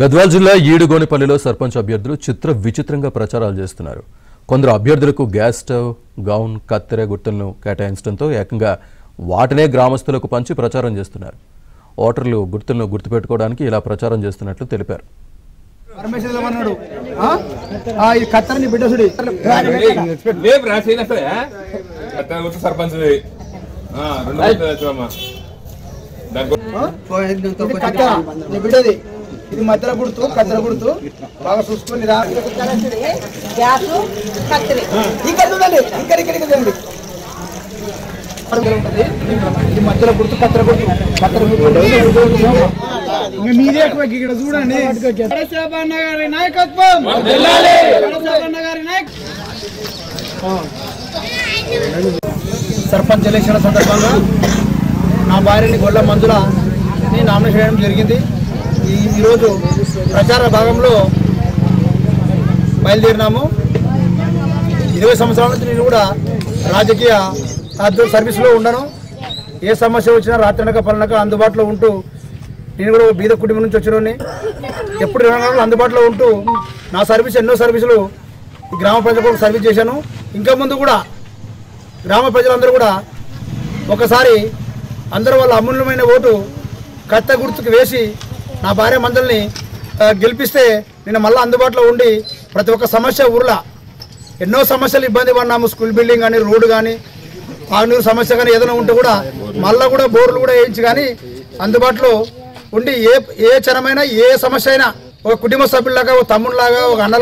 గద్వాల్ జిల్లా ఈడుగోనిపల్లిలో సర్పంచ్ అభ్యర్థులు చిత్ర విచిత్రంగా ప్రచారాలు చేస్తున్నారు. కొందరు అభ్యర్థులకు గ్యాస్ స్టవ్, గౌన్, కత్తెర గుర్తులను కేటాయించడంతో ఏకంగా వాటినే గ్రామస్తులకు పంచి ప్రచారం చేస్తున్నారు. ఓటర్లు గుర్తులను గుర్తుపెట్టుకోవడానికి ఇలా ప్రచారం చేస్తున్నట్లు తెలిపారు. ఇది మధ్యలో గుర్తు కత్తెర గుర్తు బాగా చూసుకొని రా. ఇక్కడ చూడండి, ఇక్కడ చూడండి, ఇది మధ్యలో గుర్తు కత్తెర గుర్తు మీదే ఎక్కువ ఇక్కడ చూడండి. నాయకత్వం సర్పంచ్ ఎలక్షన్ల సందర్భంగా నా భార్యని గొల్ల మంజులని నామినేషన్ చేయడం జరిగింది. ఈరోజు ప్రచార భాగంలో బయలుదేరినాము. 20 సంవత్సరాల నుంచి నేను కూడా రాజకీయ సర్వీస్లో ఉన్నాను. ఏ సమస్య వచ్చినా రాత్రనక పలనక అందుబాటులో ఉంటూ, నేను కూడా బీద కుటుంబం నుంచి వచ్చినోని ఎప్పుడు 24 గంటలు అందుబాటులో ఉంటూ నా సర్వీస్ ఎన్నో సర్వీసులు ఈ గ్రామ ప్రజలకు సర్వీస్ చేశాను. ఇంకా ముందు కూడా గ్రామ ప్రజలందరూ కూడా ఒకసారి అందరూ వాళ్ళ అమూల్యమైన ఓటు కత్తెర గుర్తుకు వేసి నా భార్య మందల్ని గెలిపిస్తే నేను మళ్ళీ అందుబాటులో ఉండి ప్రతి ఒక్క సమస్య ఊర్లో ఎన్నో సమస్యలు ఇబ్బంది పడినాము. స్కూల్ బిల్డింగ్ కానీ, రోడ్డు కానీ, తాగునీరు సమస్య కానీ ఏదైనా ఉంటే కూడా మళ్ళీ కూడా బోర్లు కూడా వేయించి కానీ అందుబాటులో ఉండి ఏ క్షణమైనా ఏ సమస్య అయినా ఒక కుటుంబ సభ్యులాగా, ఒక తమ్ముళ్ళలాగా, ఒక అన్న